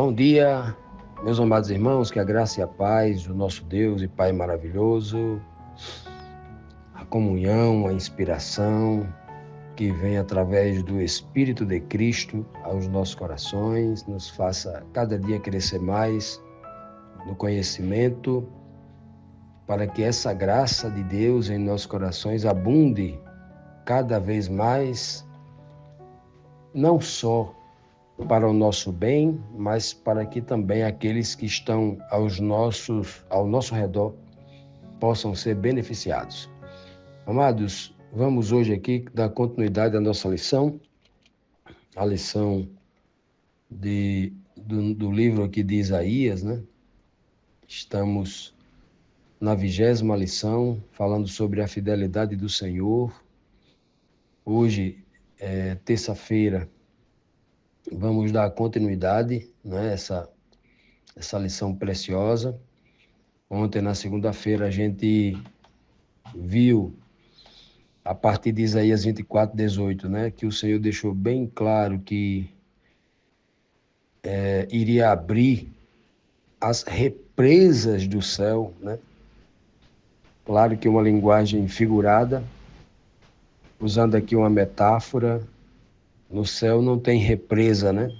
Bom dia, meus amados irmãos, que a graça e a paz do nosso Deus e Pai maravilhoso, a comunhão, a inspiração que vem através do Espírito de Cristo aos nossos corações, nos faça cada dia crescer mais no conhecimento, para que essa graça de Deus em nossos corações abunde cada vez mais, não só para o nosso bem, mas para que também aqueles que estão ao nosso redor possam ser beneficiados. Amados, vamos hoje aqui dar continuidade à nossa lição, a lição do livro aqui de Isaías, né? Estamos na 20ª lição, falando sobre a fidelidade do Senhor. Hoje, terça-feira, vamos dar continuidade, né, essa lição preciosa. Ontem, na segunda-feira, a gente viu, a partir de Isaías 24:18, né, que o Senhor deixou bem claro que iria abrir as represas do céu, né? Claro que uma linguagem figurada, usando aqui uma metáfora. No céu não tem represa, né?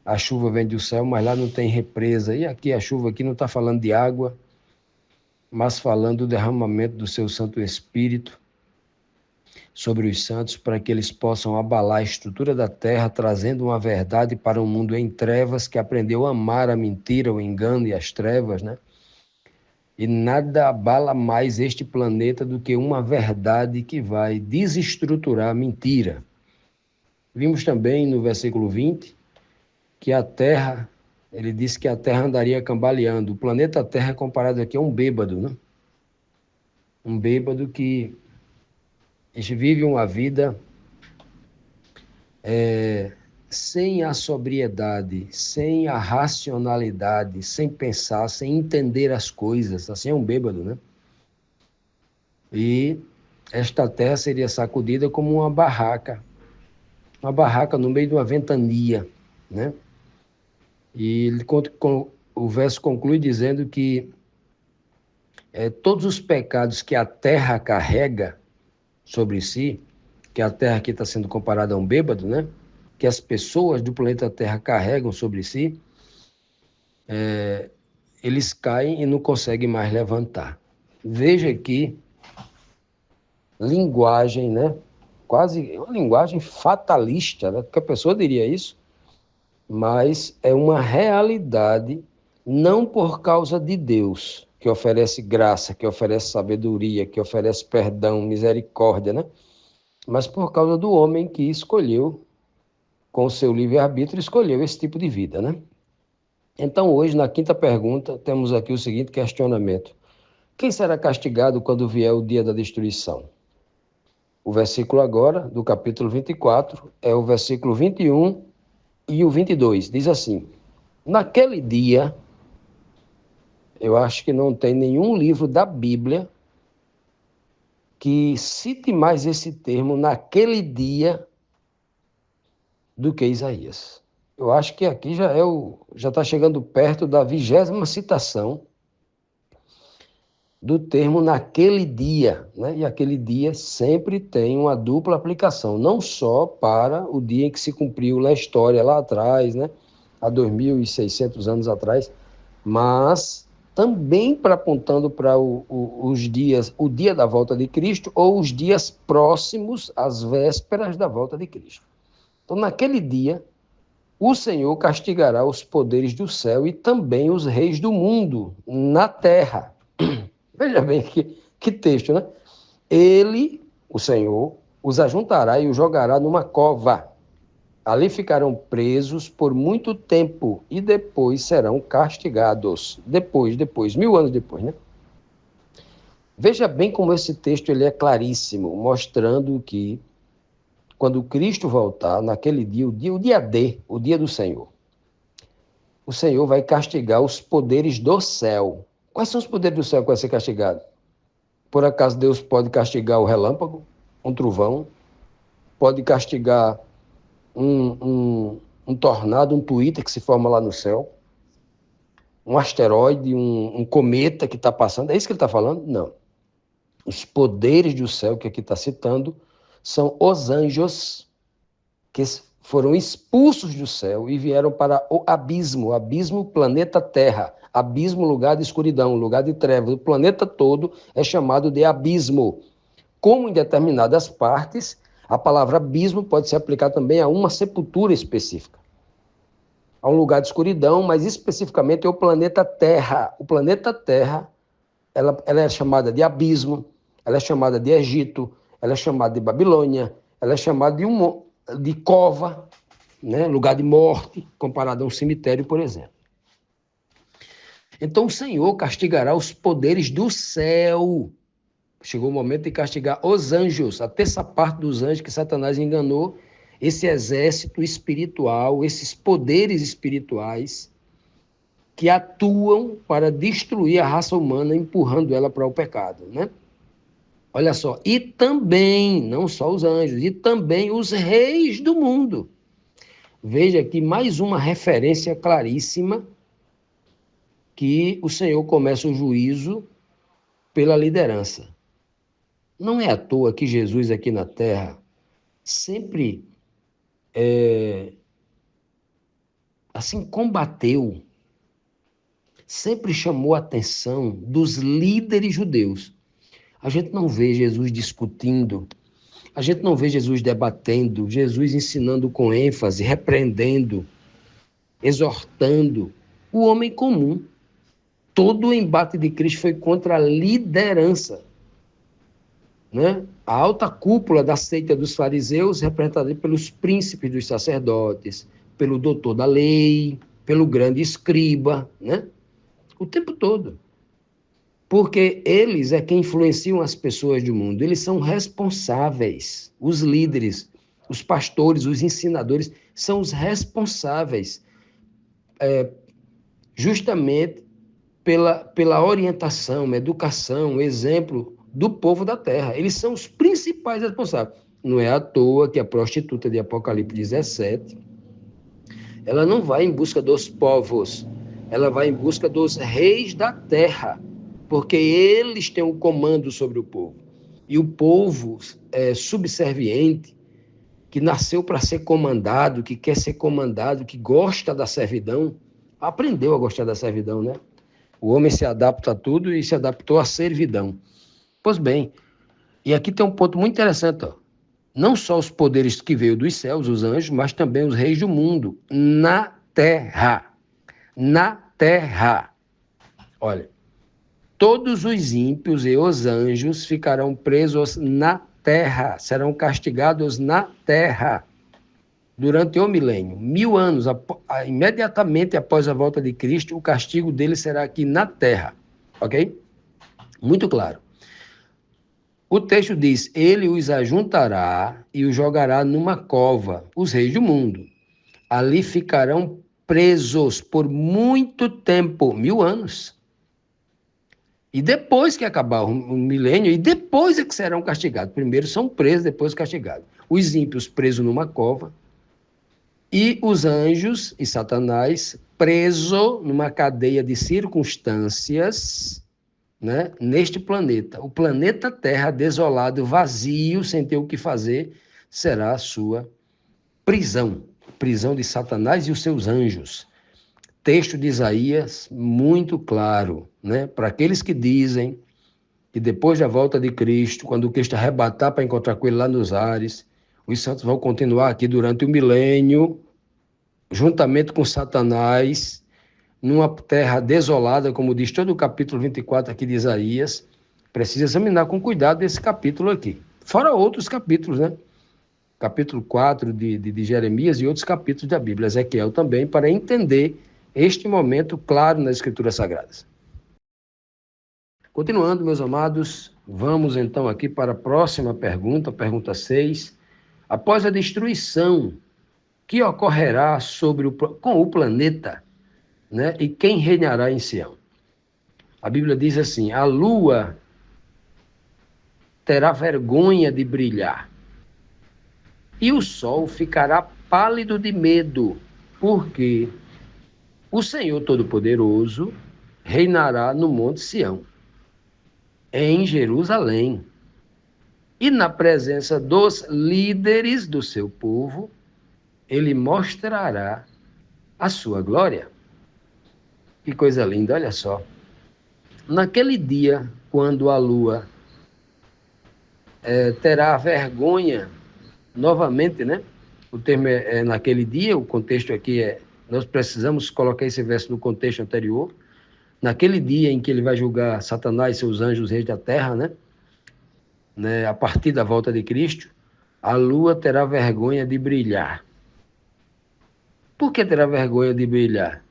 A chuva vem do céu, mas lá não tem represa. E aqui a chuva aqui não está falando de água, mas falando do derramamento do seu Santo Espírito sobre os santos, para que eles possam abalar a estrutura da terra, trazendo uma verdade para um mundo em trevas que aprendeu a amar a mentira, o engano e as trevas, né? E nada abala mais este planeta do que uma verdade que vai desestruturar a mentira. Vimos também no versículo 20 que a terra, ele disse que a terra andaria cambaleando. O planeta Terra é comparado aqui a um bêbado, né? Um bêbado que vive uma vida sem a sobriedade, sem a racionalidade, sem pensar, sem entender as coisas. Assim é um bêbado, né? E esta terra seria sacudida como uma barraca no meio de uma ventania, né? E o verso conclui dizendo que todos os pecados que a terra carrega sobre si, que a terra aqui está sendo comparada a um bêbado, né? Que as pessoas do planeta Terra carregam sobre si, eles caem e não conseguem mais levantar. Veja aqui, linguagem, né? Quase uma linguagem fatalista, né? Porque a pessoa diria isso, mas é uma realidade, não por causa de Deus, que oferece graça, que oferece sabedoria, que oferece perdão, misericórdia, né? Mas por causa do homem que escolheu, com o seu livre-arbítrio, escolheu esse tipo de vida, né? Então, hoje, na quinta pergunta, temos aqui o seguinte questionamento: quem será castigado quando vier o dia da destruição? O versículo agora, do capítulo 24, é o versículo 21 e o 22. Diz assim: naquele dia, eu acho que não tem nenhum livro da Bíblia que cite mais esse termo, naquele dia, do que Isaías. Eu acho que aqui já está chegando perto da 20ª citação do termo naquele dia, né? E aquele dia sempre tem uma dupla aplicação, não só para o dia em que se cumpriu a história lá atrás, né? Há 2.600 anos atrás, mas também apontando para os dias, o dia da volta de Cristo ou os dias próximos às vésperas da volta de Cristo. Então, naquele dia, o Senhor castigará os poderes do céu e também os reis do mundo na terra. Veja bem que texto, né? Ele, o Senhor, os ajuntará e os jogará numa cova. Ali ficarão presos por muito tempo e depois serão castigados. Depois, 1000 anos depois, né? Veja bem como esse texto ele é claríssimo, mostrando que quando Cristo voltar, naquele dia, o dia D, o dia do Senhor, o Senhor vai castigar os poderes do céu. Quais são os poderes do céu que vai ser castigado? Por acaso Deus pode castigar o relâmpago, um trovão, pode castigar um tornado, um Twitter que se forma lá no céu, um asteroide, um cometa que está passando. É isso que ele está falando? Não. Os poderes do céu que aqui está citando são os anjos que foram expulsos do céu e vieram para o abismo, planeta Terra, abismo, lugar de escuridão, lugar de trevas. O planeta todo é chamado de abismo. Como em determinadas partes, a palavra abismo pode ser aplicada também a uma sepultura específica, a um lugar de escuridão, mas especificamente é o planeta Terra. O planeta Terra, ela é chamada de abismo, ela é chamada de Egito, ela é chamada de Babilônia, ela é chamada de cova, né? Lugar de morte, comparado a um cemitério, por exemplo. Então o Senhor castigará os poderes do céu. Chegou o momento de castigar os anjos, a terça parte dos anjos que Satanás enganou, esse exército espiritual, esses poderes espirituais que atuam para destruir a raça humana, empurrando ela para o pecado, né? Olha só, e também, não só os anjos, e também os reis do mundo. Veja aqui mais uma referência claríssima que o Senhor começa o juízo pela liderança. Não é à toa que Jesus aqui na Terra sempre assim combateu, sempre chamou a atenção dos líderes judeus. A gente não vê Jesus discutindo, a gente não vê Jesus debatendo, Jesus ensinando com ênfase, repreendendo, exortando o homem comum. Todo o embate de Cristo foi contra a liderança, né? A alta cúpula da seita dos fariseus, representada pelos príncipes dos sacerdotes, pelo doutor da lei, pelo grande escriba, né? O tempo todo. Porque eles é quem influenciam as pessoas do mundo. Eles são responsáveis. Os líderes, os pastores, os ensinadores são os responsáveis justamente pela orientação, educação, exemplo do povo da terra. Eles são os principais responsáveis. Não é à toa que a prostituta de Apocalipse 17, ela não vai em busca dos povos, ela vai em busca dos reis da terra, porque eles têm o comando sobre o povo. E o povo subserviente, que nasceu para ser comandado, que quer ser comandado, que gosta da servidão, aprendeu a gostar da servidão, né? O homem se adapta a tudo e se adaptou à servidão. Pois bem, e aqui tem um ponto muito interessante, ó. Não só os poderes que veio dos céus, os anjos, mas também os reis do mundo, na terra. Na terra. Olha, todos os ímpios e os anjos ficarão presos na terra, serão castigados na terra durante o milênio. 1000 anos, imediatamente após a volta de Cristo, o castigo dele será aqui na terra. Ok? Muito claro. O texto diz, ele os ajuntará e os jogará numa cova, os reis do mundo. Ali ficarão presos por muito tempo, 1000 anos. E depois que acabar o milênio, e depois é que serão castigados. Primeiro são presos, depois castigados. Os ímpios presos numa cova, e os anjos e Satanás preso numa cadeia de circunstâncias, né, neste planeta. O planeta Terra, desolado, vazio, sem ter o que fazer, será a sua prisão. Prisão de Satanás e os seus anjos. Texto de Isaías muito claro, né, para aqueles que dizem que depois da volta de Cristo, quando Cristo arrebatar para encontrar com ele lá nos ares, os santos vão continuar aqui durante o milênio, juntamente com Satanás, numa terra desolada, como diz todo o capítulo 24 aqui de Isaías. Precisa examinar com cuidado esse capítulo aqui. Fora outros capítulos, né? Capítulo 4 de Jeremias e outros capítulos da Bíblia, Ezequiel também, para entender este momento claro nas Escrituras Sagradas. Continuando, meus amados, vamos então aqui para a próxima pergunta, pergunta 6. Após a destruição que ocorrerá com o planeta, né? E quem reinará em Sião? A Bíblia diz assim, a lua terá vergonha de brilhar, e o sol ficará pálido de medo, Porque o Senhor Todo-Poderoso reinará no Monte Sião, em Jerusalém, e na presença dos líderes do seu povo, ele mostrará a sua glória. Que coisa linda, olha só. Naquele dia, quando a lua terá vergonha, novamente, né? O termo é naquele dia, o contexto aqui nós precisamos colocar esse verso no contexto anterior. Naquele dia em que ele vai julgar Satanás e seus anjos, reis da terra, né? A partir da volta de Cristo, a lua terá vergonha de brilhar. Por que terá vergonha de brilhar?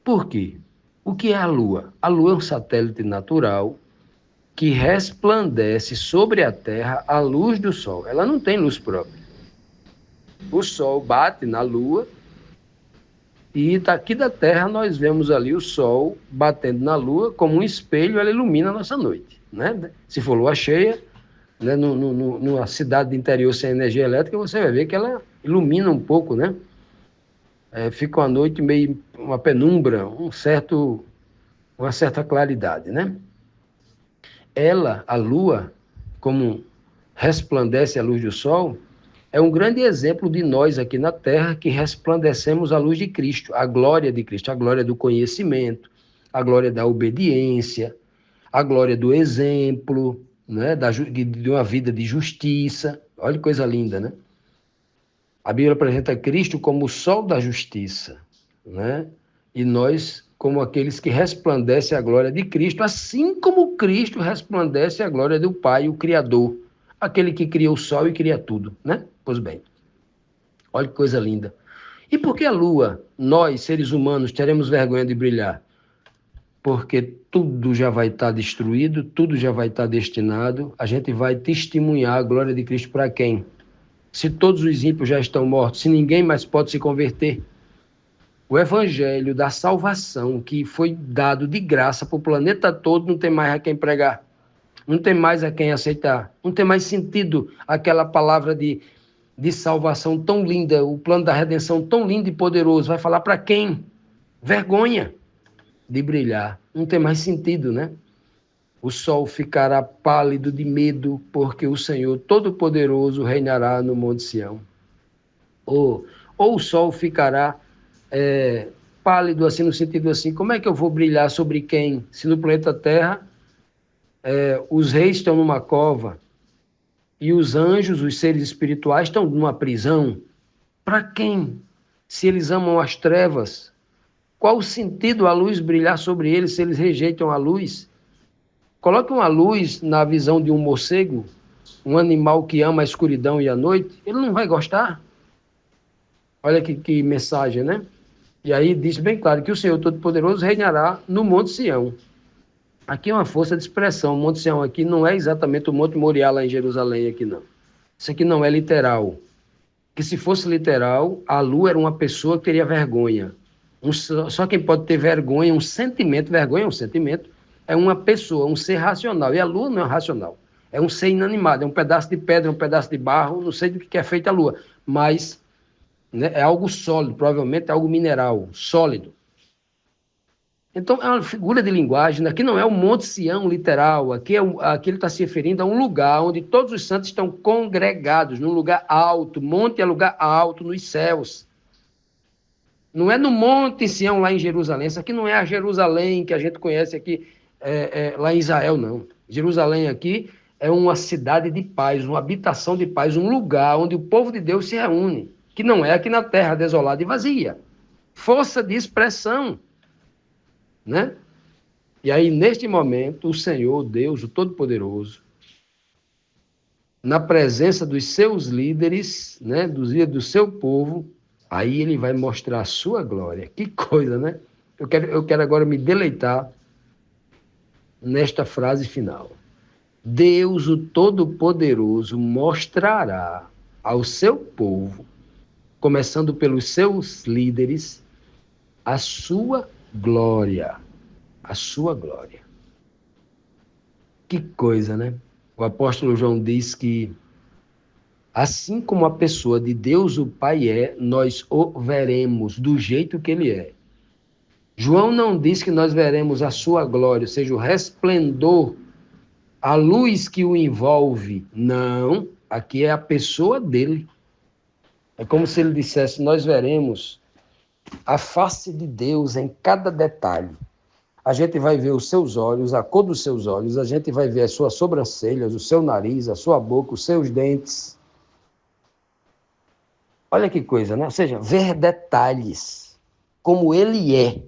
Por quê? O que é a lua? A lua é um satélite natural que resplandece sobre a Terra a luz do Sol. Ela não tem luz própria. O Sol bate na lua e daqui da Terra nós vemos ali o Sol batendo na lua como um espelho, ela ilumina a nossa noite. Né? Se for lua cheia, né, numa cidade do interior sem energia elétrica, você vai ver que ela ilumina um pouco, né? Fica uma noite meio uma penumbra, uma certa claridade, né? Ela, a lua, como resplandece a luz do sol, é um grande exemplo de nós aqui na Terra que resplandecemos a luz de Cristo, a glória de Cristo, a glória do conhecimento, a glória da obediência, a glória do exemplo, né, de uma vida de justiça. Olha que coisa linda, né? A Bíblia apresenta Cristo como o sol da justiça, né? E nós como aqueles que resplandecem a glória de Cristo, assim como Cristo resplandece a glória do Pai, o Criador, aquele que criou o sol e cria tudo, né? Pois bem, olha que coisa linda. E por que a lua, nós, seres humanos, teremos vergonha de brilhar? Porque tudo já vai estar destruído, tudo já vai estar destinado, a gente vai testemunhar a glória de Cristo para quem? Se todos os ímpios já estão mortos, se ninguém mais pode se converter, o evangelho da salvação que foi dado de graça para o planeta todo não tem mais a quem pregar, não tem mais a quem aceitar, não tem mais sentido aquela palavra de salvação tão linda, o plano da redenção tão lindo e poderoso. Vai falar para quem? Vergonha de brilhar, não tem mais sentido, né? O sol ficará pálido de medo, porque o Senhor Todo-Poderoso reinará no Monte Sião. Ou o sol ficará pálido, assim, no sentido assim, como é que eu vou brilhar sobre quem? Se no planeta Terra os reis estão numa cova e os anjos, os seres espirituais, estão numa prisão. Para quem? Se eles amam as trevas, qual o sentido a luz brilhar sobre eles se eles rejeitam a luz? Coloque uma luz na visão de um morcego, um animal que ama a escuridão e a noite, ele não vai gostar. Olha que mensagem, né? E aí diz bem claro que o Senhor Todo-Poderoso reinará no Monte Sião. Aqui é uma força de expressão. O Monte Sião aqui não é exatamente o Monte Moriá lá em Jerusalém aqui, não. Isso aqui não é literal. Que se fosse literal, a lua era uma pessoa que teria vergonha. Só quem pode ter vergonha, um sentimento, vergonha é um sentimento, é uma pessoa, um ser racional. E a lua não é racional. É um ser inanimado, é um pedaço de pedra, um pedaço de barro, não sei do que é feita a lua, mas né, é algo sólido, provavelmente é algo mineral, sólido. Então, é uma figura de linguagem, aqui não é o Monte Sião literal, aqui ele está se referindo a um lugar onde todos os santos estão congregados, num lugar alto, monte é lugar alto, nos céus. Não é no Monte Sião lá em Jerusalém, isso aqui não é a Jerusalém que a gente conhece aqui lá em Israel, não. Jerusalém aqui é uma cidade de paz, uma habitação de paz, um lugar onde o povo de Deus se reúne, que não é aqui na terra desolada e vazia. Força de expressão, né? E aí, neste momento, o Senhor, Deus, o Todo-Poderoso, na presença dos seus líderes, né, do seu povo, aí ele vai mostrar a sua glória. Que coisa, né? Eu quero agora me deleitar nesta frase final. Deus, o Todo-Poderoso, mostrará ao seu povo, começando pelos seus líderes, a sua glória. A sua glória. Que coisa, né? O apóstolo João diz que Assim como a pessoa de Deus o Pai é, nós o veremos do jeito que ele é. João não diz que nós veremos a sua glória, ou seja, o resplendor, a luz que o envolve. Não, aqui é a pessoa dele. É como se ele dissesse, nós veremos a face de Deus em cada detalhe. A gente vai ver os seus olhos, a cor dos seus olhos, a gente vai ver as suas sobrancelhas, o seu nariz, a sua boca, os seus dentes. Olha que coisa, né? Ou seja, ver detalhes, como ele é.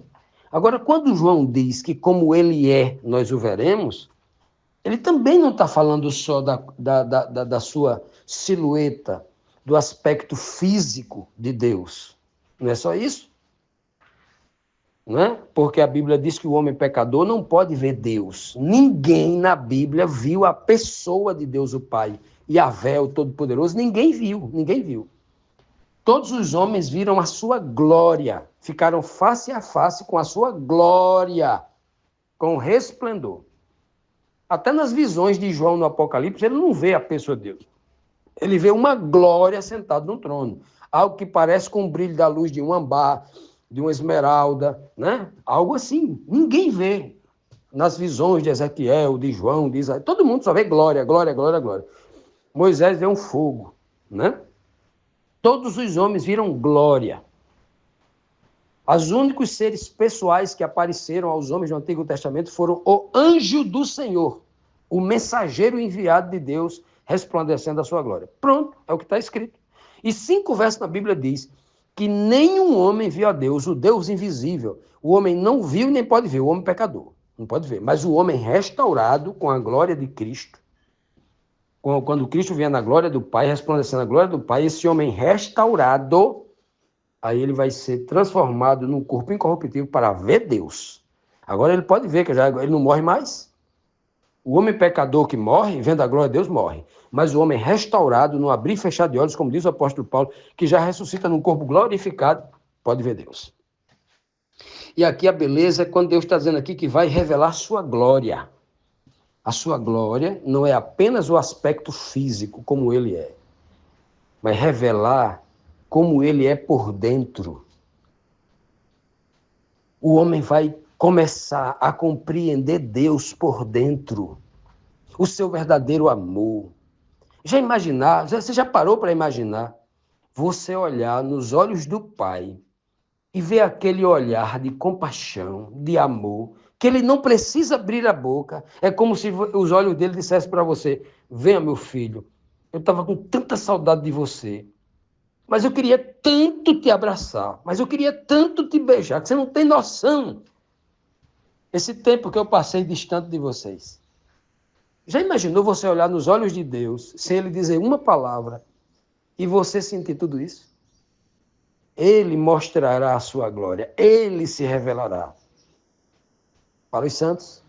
Agora, quando João diz que como ele é, nós o veremos, ele também não está falando só da sua silhueta, do aspecto físico de Deus. Não é só isso? Não é? Porque a Bíblia diz que o homem pecador não pode ver Deus. Ninguém na Bíblia viu a pessoa de Deus, o Pai. Yahvé, o Todo-Poderoso, ninguém viu, ninguém viu. Todos os homens viram a sua glória, ficaram face a face com a sua glória, com resplendor. Até nas visões de João no Apocalipse, ele não vê a pessoa de Deus. Ele vê uma glória sentada no trono. Algo que parece com o brilho da luz de um ambar, de uma esmeralda, né? Algo assim. Ninguém vê. Nas visões de Ezequiel, de João, de Isaías, todo mundo só vê glória, glória, glória, glória. Moisés vê um fogo, né? Todos os homens viram glória. Os únicos seres pessoais que apareceram aos homens do Antigo Testamento foram o anjo do Senhor, o mensageiro enviado de Deus, resplandecendo a sua glória. Pronto, é o que está escrito. E 5 versos na Bíblia diz que nenhum homem viu a Deus, o Deus invisível. O homem não viu nem pode ver, o homem pecador. Não pode ver. Mas o homem restaurado com a glória de Cristo, quando Cristo vier na glória do Pai, resplandecendo a glória do Pai, esse homem restaurado, aí ele vai ser transformado num corpo incorruptível para ver Deus. Agora ele pode ver que ele não morre mais. O homem pecador que morre, vendo a glória de Deus, morre. Mas o homem restaurado, no abrir e fechar de olhos, como diz o apóstolo Paulo, que já ressuscita num corpo glorificado, pode ver Deus. E aqui a beleza é quando Deus está dizendo aqui que vai revelar sua glória. A sua glória não é apenas o aspecto físico, como ele é, mas revelar como ele é por dentro. O homem vai começar a compreender Deus por dentro, o seu verdadeiro amor. Você já parou para imaginar você olhar nos olhos do Pai e ver aquele olhar de compaixão, de amor, que ele não precisa abrir a boca. É como se os olhos dele dissessem para você, venha meu filho, eu estava com tanta saudade de você, mas eu queria tanto te abraçar, mas eu queria tanto te beijar, que você não tem noção. Esse tempo que eu passei distante de vocês. Já imaginou você olhar nos olhos de Deus, sem ele dizer uma palavra, e você sentir tudo isso? Ele mostrará a sua glória, ele se revelará. Para os santos,